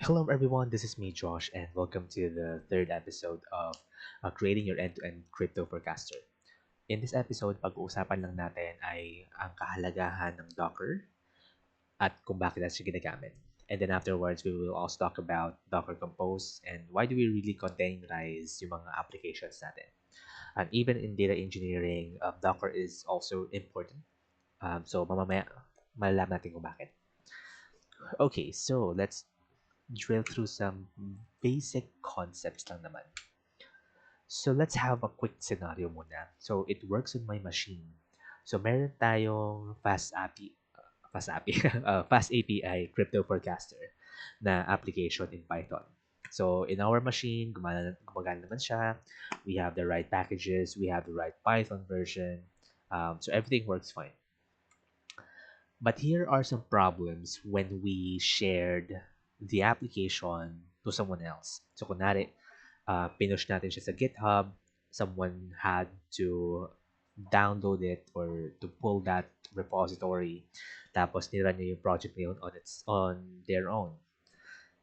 Hello, everyone. This is me, Josh, and welcome to the third episode of Creating Your End-to-End Crypto Forecaster. In this episode, pag-uusapan lang natin ay ang kahalagahan ng Docker at kung bakit natin siya ginagamit. And then afterwards, we will also talk about Docker Compose and why do we really containerize yung mga applications natin. And even in data engineering, Docker is also important. So mamamaya, malalaman natin kung bakit. Okay, so let's drill through some basic concepts lang naman. So let's have a quick scenario muna. So it works on my machine. So meron tayong Fast API Crypto Forecaster na application in Python. So in our machine, gumagana naman siya. We have the right packages, we have the right Python version. So everything works fine. But here are some problems when we shared the application to someone else. So kunwari, pinush natin siya sa GitHub, someone had to download it or to pull that repository, tapos nira niya yung project na yun on their own.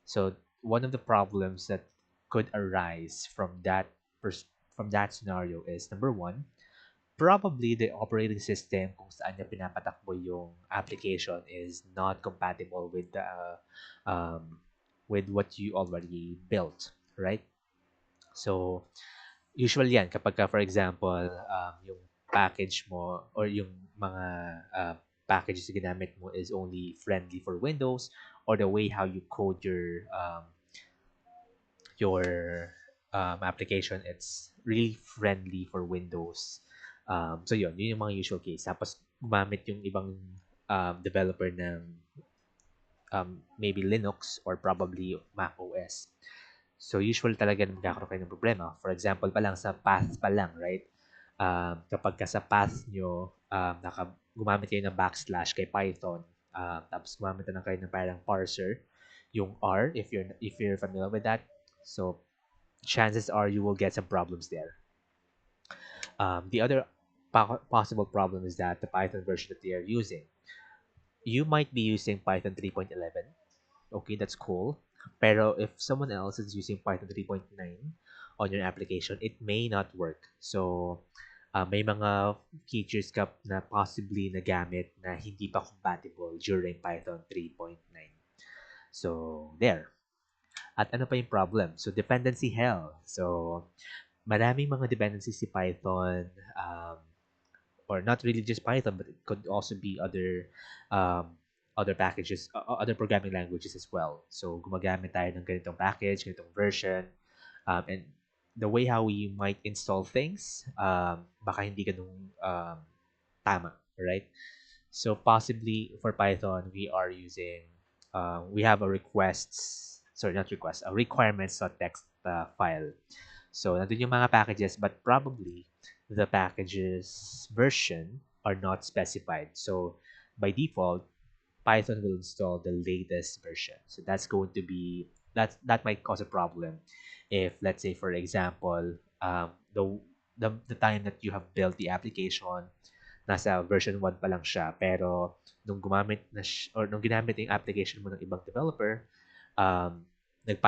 So one of the problems that could arise from that scenario is number one, probably the operating system kung saan niya pinapatakbo yung application is not compatible with what you already built, right? So usually yan kapag for example yung package mo or yung mga packages na ginamit mo is only friendly for Windows, or the way how you code your application, it's really friendly for Windows. So yun yung mga usual case. Tapos gumamit yung ibang developer ng maybe Linux or probably Mac OS. So usually talaga nagkakaroon kayo ng problema. For example pa lang sa path pa lang, right? Kapag ka sa path nyo, gumamit kayo ng backslash kay Python, tapos gumamit na kayo ng parang parser, yung R, if you're familiar with that. So chances are you will get some problems there. The other possible problem is that the Python version that they are using, you might be using Python 3.11. Okay, that's cool. Pero if someone else is using Python 3.9 on your application, it may not work. So, may mga features ka na possibly nagamit na hindi pa compatible during Python 3.9. So, there. At ano pa yung problem? So, dependency hell. So, maraming mga dependencies si Python, or not really just Python, but it could also be other packages, other programming languages as well. So gumagamit tayo ng ganitong package, ganitong version, and the way how we might install things, baka hindi ganun tama, right? So possibly for Python, we have a requirements.txt file. So nandun yung mga packages, but probably the packages version are not specified. So by default, Python will install the latest version. So that might cause a problem if, let's say for example, the time that you have built the application, nasa version 1 pa lang siya, pero nung ginamit yung application mo ng ibang developer, um, nag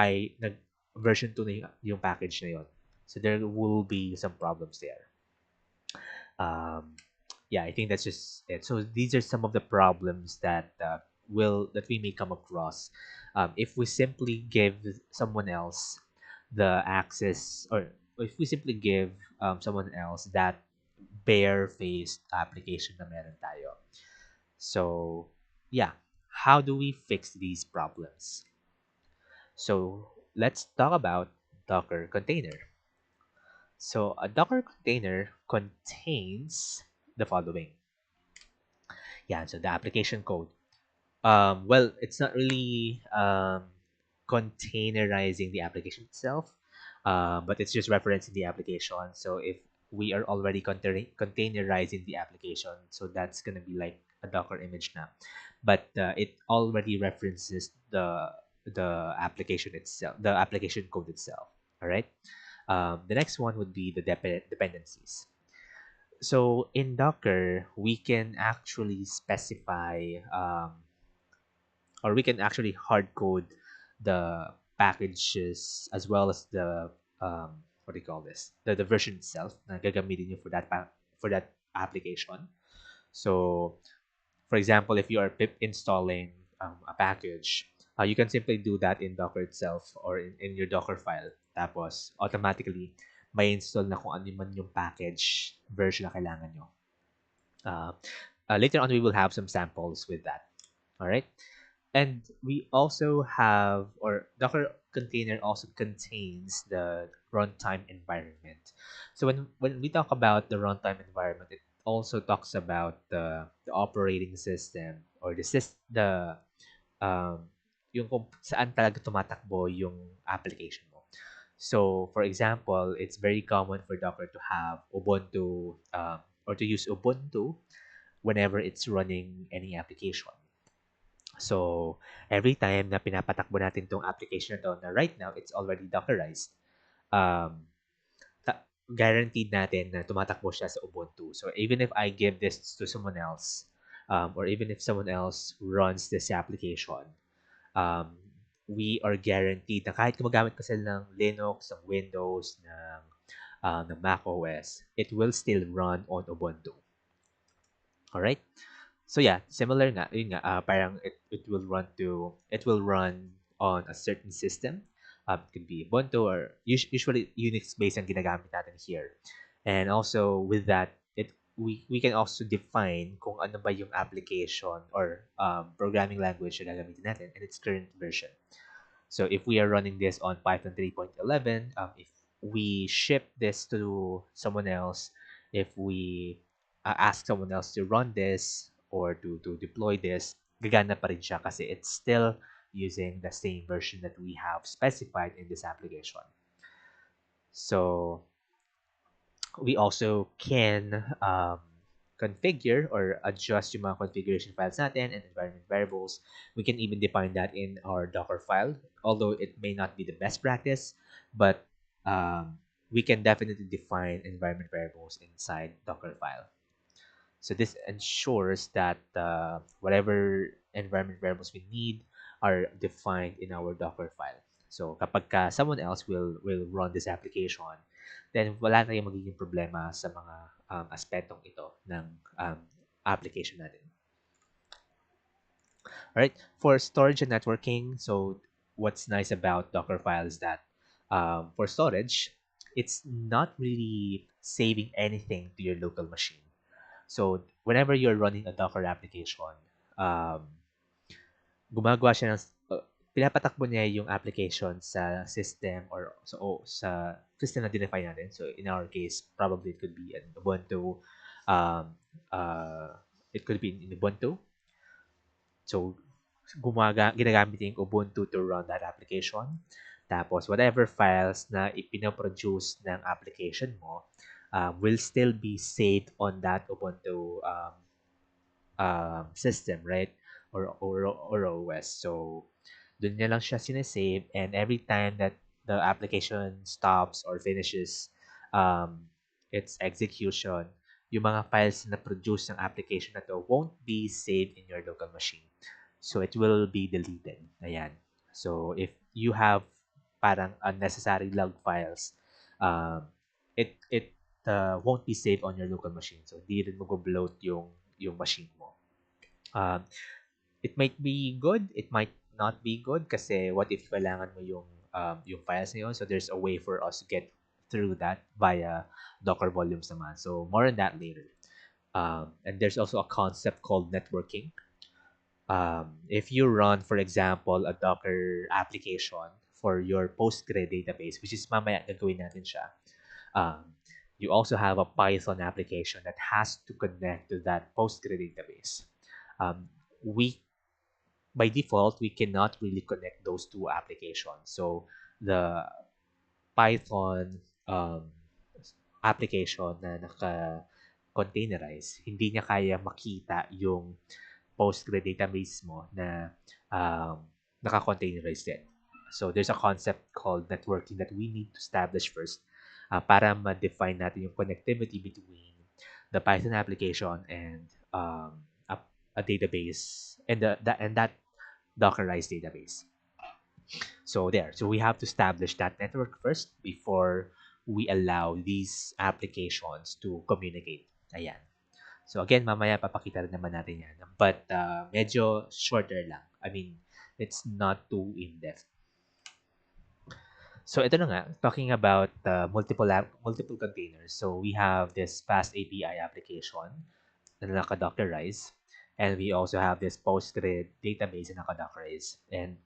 version 2 na yung package na yon. So there will be some problems there. Yeah, I think that's just it. So these are some of the problems that we may come across if we simply give someone else the access, or if we simply give someone else that bare-faced application na meron tayo. So yeah, how do we fix these problems? So let's talk about Docker container. So a Docker container contains the following. Yeah, so the application code. Well, it's not really containerizing the application itself, but it's just referencing the application. So if we are already containerizing the application, so that's gonna be like a Docker image now, but it already references the application itself, the application code itself. All right. The next one would be the dependencies. So in Docker, we can actually specify, or we can actually hard code the packages as well as the what do you call this, the version itself na gagamitin nyo for that application. So for example, if you are pip installing a package, you can simply do that in Docker itself or in your Docker file. Tapos, automatically, may install na kung ano man yung package version na kailangan nyo. Uh, Later on, we will have some samples with that. All right. And we also have, or Docker container also contains the runtime environment. So when we talk about the runtime environment, it also talks about the operating system or the yung kung saan talaga tumatakbo yung application mo. So for example, it's very common for Docker to have Ubuntu or to use Ubuntu whenever it's running any application. So, every time na pinapatakbo natin tong application na to na right now, it's already Dockerized, um, guaranteed natin na tumatakbo siya sa Ubuntu. So, even if I give this to someone else, or even if someone else runs this application, um, we are guaranteed na kahit gumagamit ka sila ng Linux, ng Windows, ng Mac OS, it will still run on Ubuntu. Alright? So yeah, similar nga, yun nga, parang it will run on a certain system. It could be Ubuntu or usually Unix-based ang ginagamit natin here. And also with that, we can also define kung ano ba yung application or programming language na gagamitin natin in its current version. So if we are running this on Python 3.11, if we ship this to someone else, if we ask someone else to run this or to deploy this, gagana pa rin siya kasi it's still using the same version that we have specified in this application. So we also can configure or adjust yung mga configuration files natin and environment variables. We can even define that in our Docker file, although it may not be the best practice, but we can definitely define environment variables inside Docker file. So this ensures that whatever environment variables we need are defined in our Docker file. So kapag someone else will run this application, then wala na yung magiging problema sa mga aspetong ito ng application natin. Alright, for storage and networking, so what's nice about Dockerfile is that for storage, it's not really saving anything to your local machine. So whenever you're running a Docker application, um, gumagawa siya ng pinapatakbo niya yung application sa system or sa system na dinefine natin. So in our case, probably it could be an Ubuntu. Um, it could be in Ubuntu. So ginagamit yung Ubuntu to run that application. Tapos whatever files na ipinoproduce ng application mo will still be saved on that Ubuntu system, right? Or OS. So doon niya lang siya sinesave, and every time that the application stops or finishes its execution, yung mga files na produce ng application na to won't be saved in your local machine. So it will be deleted. Ayan. So if you have parang unnecessary log files, it won't be saved on your local machine. So di rin mag-bloat yung machine mo. It might be good, it might not be good kasi what if kailangan mo yung files na yun? So there's a way for us to get through that via Docker volumes naman. So more on that later. And there's also a concept called networking. If you run, for example, a Docker application for your Postgre database, which is mamaya gagawin natin siya, you also have a Python application that has to connect to that Postgre database. We by default, we cannot really connect those two applications. So the Python application na naka-containerize, hindi niya kaya makita yung Postgre database mo na naka-containerize din. So there's a concept called networking that we need to establish first para ma-define natin yung connectivity between the Python application and a database and that Dockerized database. So there. So we have to establish that network first before we allow these applications to communicate. Ayan. So again, mamaya papakita rin naman natin yan. But medyo shorter lang. I mean, it's not too in-depth. So ito na nga, talking about multiple containers. So we have this fast API application na naka-Dockerize. And we also have this Postgre database na naka-Dockerize. And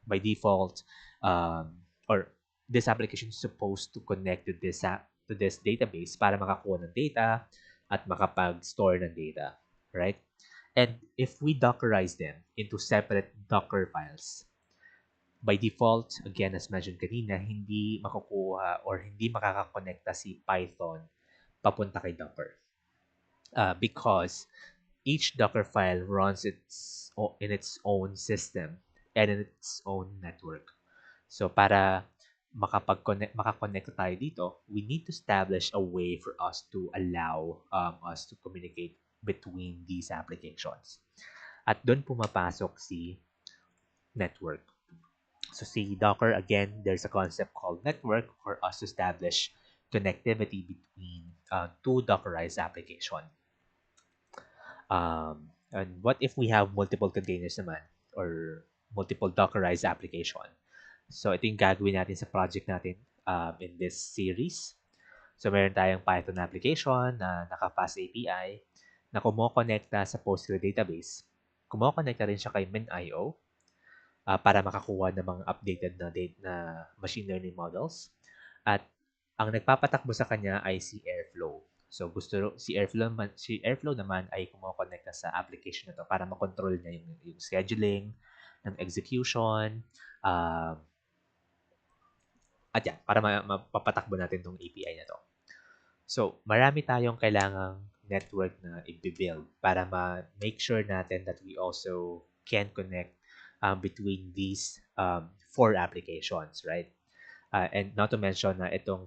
by default, or this application is supposed to connect to this database para makakuha ng data at makapag-store ng data, right? And if we Dockerize them into separate Docker files, by default, again, as mentioned kanina, hindi makukuha or hindi makakakonekta si Python papunta kay Docker. Because each Docker file runs in its own system and in its own network. So para makakonect tayo dito, we need to establish a way for us to allow us to communicate between these applications. At doon pumapasok si network. So see Docker, again, there's a concept called network for us to establish connectivity between two Dockerized application. And what if we have multiple containers naman or multiple Dockerized application? So ito yung gagawin natin sa project natin in this series. So meron tayong Python application na naka-fast API na kumokonekta sa Postgre database. Kumokonekta rin siya kay MinIO para makakuha ng mga updated na machine learning models. At ang nagpapatakbo sa kanya ay si Airflow. So si Airflow naman ay kumokonekta sa application na to para makontrol niya yung scheduling ng execution, at yan, para mapapatakbo natin tong API na to. So, marami tayong kailangang network na i-build para ma-make sure natin that we also can connect between these four applications, right? And not to mention na itong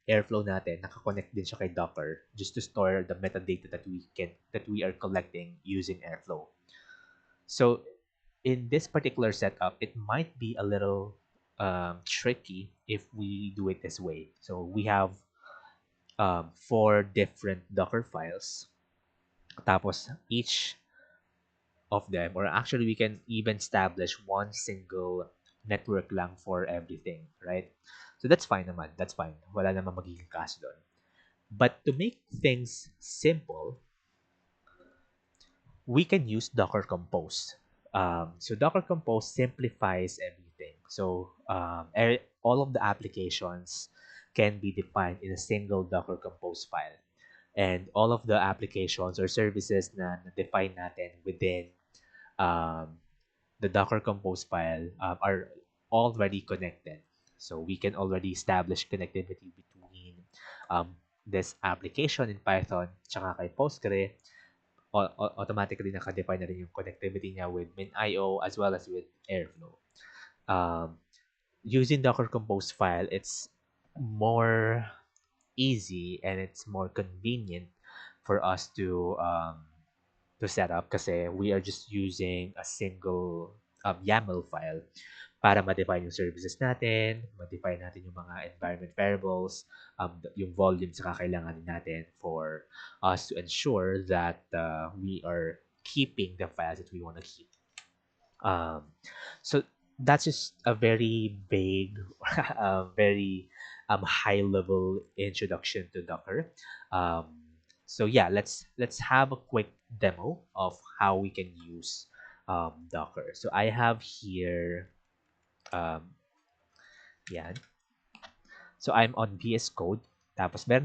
Airflow natin, nakakonect din siya kay Docker just to store the metadata that we are collecting using Airflow. So, in this particular setup, it might be a little tricky if we do it this way. So, we have 4 different Docker files. Tapos, each of them, or actually we can even establish one single network lang for everything, right? So that's fine naman. That's fine. Wala naman magiging kaso doon. But to make things simple, we can use Docker Compose. So Docker Compose simplifies everything. So all of the applications can be defined in a single Docker Compose file. And all of the applications or services na define natin within the Docker Compose file are already connected. So we can already establish connectivity between this application in Python tsaka kay Postgre. Automatically naka-define na rin yung connectivity niya with MinIO as well as with Airflow. Using Docker Compose file, it's more easy and it's more convenient for us to set up kasi we are just using a single YAML file para ma-define yung services natin, ma-define natin yung mga environment variables, yung volume sa kakailanganin natin for us to ensure that we are keeping the files that we want to keep. So that's just a very vague, very high-level introduction to Docker. So yeah, let's have a quick demo of how we can use Docker. So I have here, yan. So I'm on VS Code. Tapos meron